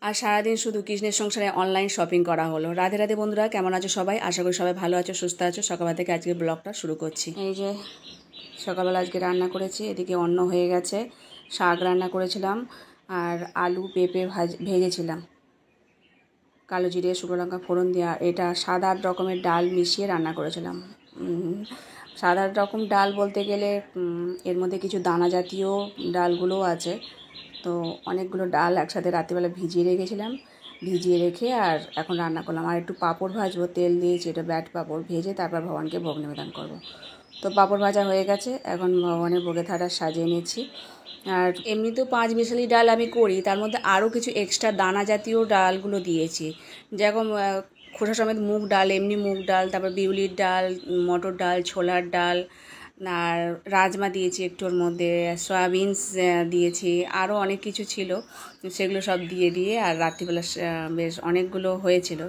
আর সারাদিন শুধু কৃষ্ণের সংসারে অনলাইন শপিং করা হলো। রাধে রাধে বন্ধুরা, কেমন আছো সবাই? আশা করি সবাই ভালো আছো, সুস্থ আছো। সকালবেলা থেকে আজকে ব্লগটা শুরু করছি। এই যে সকালবেলা আজকে রান্না করেছি, এদিকে অন্ন হয়ে গেছে, শাক রান্না করেছিলাম আর আলু পেঁপে ভেজেছিলাম কালো জিরে শুকনো লঙ্কা ফোড়ন দিয়ে। এটা 7-8 রকমের ডাল মিশিয়ে রান্না করেছিলাম। 7-8 রকম ডাল বলতে গেলে এর মধ্যে কিছু দানা জাতীয় ডালগুলোও আছে। তো অনেকগুলো ডাল একসাথে রাত্রিবেলা ভিজিয়ে রেখেছিলাম, ভিজিয়ে রেখে আর এখন রান্না করলাম। আর একটু পাঁপড় ভাজবো, তেল দিয়েছি, এটা ব্যাট পাঁপড় ভেজে তারপর ভগবানকে ভোগ নিবেদন করবো। তো পাঁপড় ভাজা হয়ে গেছে, এখন ভগবানের ভোগে থালা সাজিয়ে নিচ্ছি। আর এমনিতেও 5 মিশালি ডাল আমি করি, তার মধ্যে আরও কিছু এক্সট্রা দানা জাতীয় ডালগুলো দিয়েছি, যেরকম খোসা সমেত মুগ ডাল, এমনি মুগ ডাল, তারপর বিউলির ডাল, মটর ডাল, ছোলার ডাল, আর রাজমা দিয়েছি একটু, ওর মধ্যে সয়াবিনস দিয়েছি, আরও অনেক কিছু ছিল, সেগুলো সব দিয়ে আর রাত্রিবেলা বেশ অনেকগুলো হয়েছিল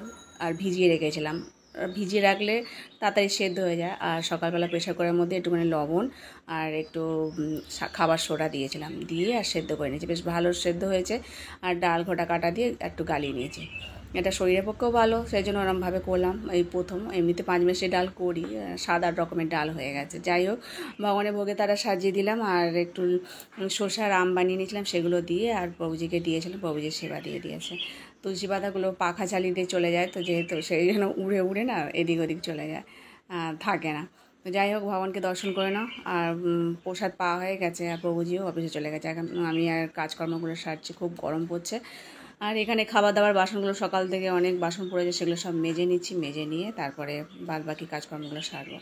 আর ভিজিয়ে রেখেছিলাম। ভিজিয়ে রাখলে তাড়াতাড়ি সেদ্ধ হয়ে যায়। আর সকালবেলা প্রেসার কুকারের মধ্যে একটুখানি লবণ আর একটু খাবার সোডা দিয়েছিলাম, দিয়ে আর সেদ্ধ করে নিয়েছি, বেশ ভালো সেদ্ধ হয়েছে। আর ডাল ঘোটা কাটা দিয়ে একটু গালিয়ে নিয়েছি। এটা শরীরের পক্ষেও ভালো, সেই জন্য ওরমভাবে করলাম। এই প্রথম, এমনিতে 5 মাসের ডাল করি, 7-8 রকমের ডাল হয়ে গেছে। যাই হোক, ভগবানের ভোগে তারা সাজিয়ে দিলাম আর একটু শসার আম বানিয়ে নিয়েছিলাম, সেগুলো দিয়ে আর প্রভুজিকে দিয়েছিলাম, প্রভুজির সেবা দিয়ে দিয়েছে। তুলসী পাতাগুলো পাখা চালিয়ে দিয়ে চলে যায়, তো যেহেতু সেই জন্য উড়ে উড়ে না এদিক ওদিক চলে যায়, থাকে না। তো যাই হোক, ভগবানকে দর্শন করে নাও। আর প্রসাদ পাওয়া হয়ে গেছে, আর প্রভুজিও অফিসে চলে গেছে। এখন আমি আর কাজকর্মগুলো সারছি, খুব গরম পড়ছে। আর এখানে খাবার দাবার বাসনগুলো সকাল থেকে অনেক বাসন পড়েছে, সেগুলো সব মেজে নিচ্ছি, মেজে নিয়ে তারপরে বাদ বাকি কাজকর্মগুলো সারবো।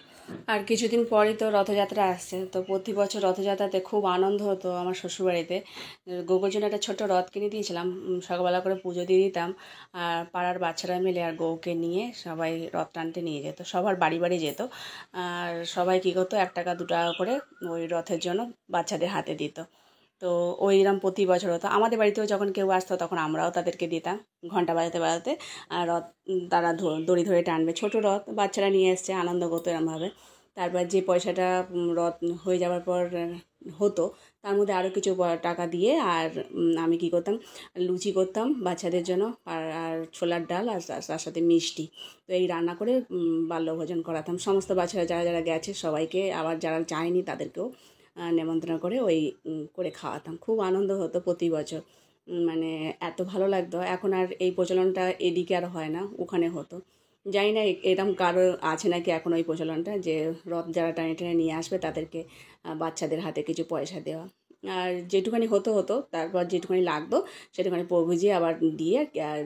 আর কিছুদিন পরই তো রথযাত্রা আসছে। তো প্রতি বছর রথযাত্রাতে খুব আনন্দ হতো আমার শ্বশুরবাড়িতে। গোকুর জন্য একটা ছোট্ট রথ কিনে দিয়েছিলাম, সকালবেলা করে পুজো দিয়ে দিতাম, আর পাড়ার বাচ্চারা মিলে আর গৌকে নিয়ে সবাই রথ টানতে নিয়ে যেত, সবার বাড়ি বাড়ি যেত। আর সবাই কী করতো, 1 টাকা 2 টাকা করে ওই রথের জন্য বাচ্চাদের হাতে দিত। তো ওইরকম প্রতি বছর হতো। আমাদের বাড়িতেও যখন কেউ আসতো তখন আমরাও তাদেরকে দিতাম, ঘন্টা বাজাতে বাজাতে। আর রথ তারা দড়ি ধরে টানবে, ছোট রথ, বাচ্চারা নিয়ে এসছে, আনন্দ করতো এরমভাবে। তারপর যে পয়সাটা রথ হয়ে যাওয়ার পর হতো, তার মধ্যে আরও কিছু টাকা দিয়ে আর আমি কী করতাম, লুচি করতাম বাচ্চাদের জন্য, আর ছোলার ডাল আর তার সাথে মিষ্টি। তো এই রান্না করে বাল্যভোজন করাতাম সমস্ত বাচ্চারা, যারা যারা গেছে সবাইকে, আবার যারা যায়নি তাদেরকেও নেমন্ত্রণ করে ওই করে খাওয়াতাম। খুব আনন্দ হতো প্রতি বছর, মানে এত ভালো লাগতো। এখন আর এই প্রচলনটা এদিকে আর হয় না, ওখানে হতো। জানি না এরকম কারো আছে নাকি এখন ওই প্রচলনটা, যে রথ যারা টানে টেনে নিয়ে আসবে তাদেরকে বাচ্চাদের হাতে কিছু পয়সা দেওয়া। আর যেটুখানি হতো, তারপর যেটুখানি লাগতো সেটুখানি প্রভুজি আবার দিয়ে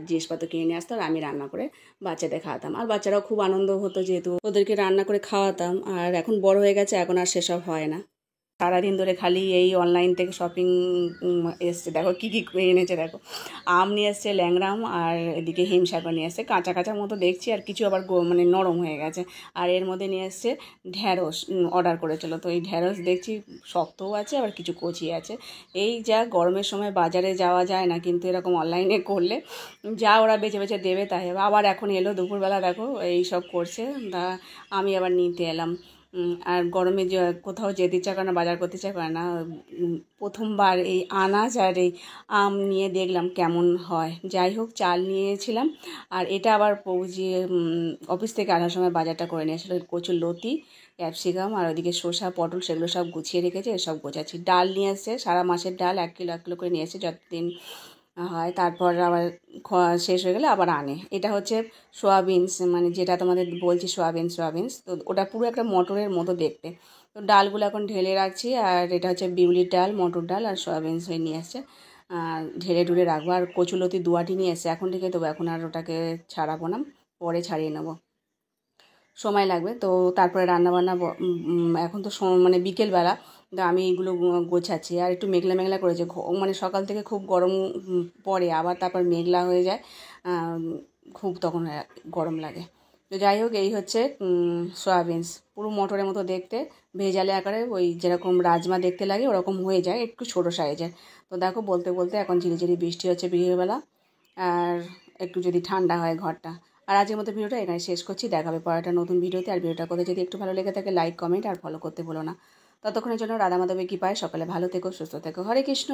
জিনিসপত্র কিনে নিয়ে আসতো, আর আমি রান্না করে বাচ্চাদের খাওয়াতাম। আর বাচ্চারাও খুব আনন্দ হতো, যেহেতু ওদেরকে রান্না করে খাওয়াতাম। আর এখন বড় হয়ে গেছে, এখন আর সেসব হয় না। সারাদিন ধরে খালি এই অনলাইন থেকে শপিং এসছে। দেখো কী কী এনেছে, দেখো আম নিয়ে এসছে, ল্যাংড়া আম, আর এদিকে হিমসাগর নিয়ে এসছে, কাঁচা কাঁচা মতো দেখছি, আর কিছু আবার মানে নরম হয়ে গেছে। আর এর মধ্যে নিয়ে এসছে ঢ্যাঁড়স, অর্ডার করেছিল। তো এই ঢ্যাঁড়স দেখছি শক্তও আছে, আবার কিছু কচি আছে। এই যা গরমের সময় বাজারে যাওয়া যায় না, কিন্তু এরকম অনলাইনে করলে যা ওরা বেছে বেছে দেবে তাই হবে। আবার এখন এলো দুপুরবেলা, দেখো এই সব করছে, তা আমি আবার নিতে এলাম। আর গরমে যে কোথাও যেতে ইচ্ছা করে না, বাজার করতে ইচ্ছা করে না। প্রথমবার এই আনাজ আর এই আম নিয়ে দেখলাম কেমন হয়। যাই হোক, চাল নিয়েছিলাম। আর এটা আবার পৌঁছে অফিস থেকে আসার সময় বাজারটা করে নিয়ে আসলো, কচুর লতি, ক্যাপসিকাম, আর ওইদিকে শসা পটল, সেগুলো সব গুছিয়ে রেখেছে, সব গোছাচ্ছি। ডাল নিয়ে এসছে, সারা মাসের ডাল 1 কিলো 1 কিলো করে নিয়ে এসছে, যতদিন হয়। তারপর আবার শেষ হয়ে গেলে আবার আনে। এটা হচ্ছে সোয়াবিনস, মানে যেটা তোমাদের বলছি সোয়াবিনস, তো ওটা পুরো একটা মটরের মতো দেখতে। তো ডালগুলো এখন ঢেলে রাখছি। আর এটা হচ্ছে বিউলির ডাল, মটর ডাল আর সোয়াবিনস হয়ে নিয়ে আসছে, ঢেলে ঢুলে রাখবো। আর কচুলতি 2 আঁটি নিয়ে এসছে, এখন থেকে দেবো, এখন আর ওটাকে ছাড়াবো না, পরে ছাড়িয়ে নেবো, সময় লাগবে। তো তারপরে রান্নাবান্না এখন তো মানে বিকেলবেলা, তো আমি এইগুলো গোছাচ্ছি। আর একটু মেঘলা মেঘলা করেছে, মানে সকাল থেকে খুব গরম পড়ে, আবার তারপর মেঘলা হয়ে যায়, খুব তখন গরম লাগে। তো যাই হোক, এই হচ্ছে সয়াবিনস, পুরো মটরের মতো দেখতে, ভেজালে আকারে, ওই যেরকম রাজমা দেখতে লাগে ওরকম হয়ে যায়, একটু ছোটো সাইজের। তো দেখো, বলতে বলতে এখন ঝিরিঝিরি বৃষ্টি হচ্ছে বিকেলবেলা, আর একটু যদি ঠান্ডা হয় ঘরটা। আর আজকের মতো ভিডিওটা এখানে শেষ করছি, দেখা হবে পরে একটা নতুন ভিডিওতে। আর ভিডিওটা করতে যদি একটু ভালো লেগে থাকে, লাইক কমেন্ট আর ফলো করতে ভুলো না। ততক্ষণের জন্য রাধা মাধবের কৃপায় সকালে ভালো থেকো, সুস্থ থেকো। হরে কৃষ্ণ।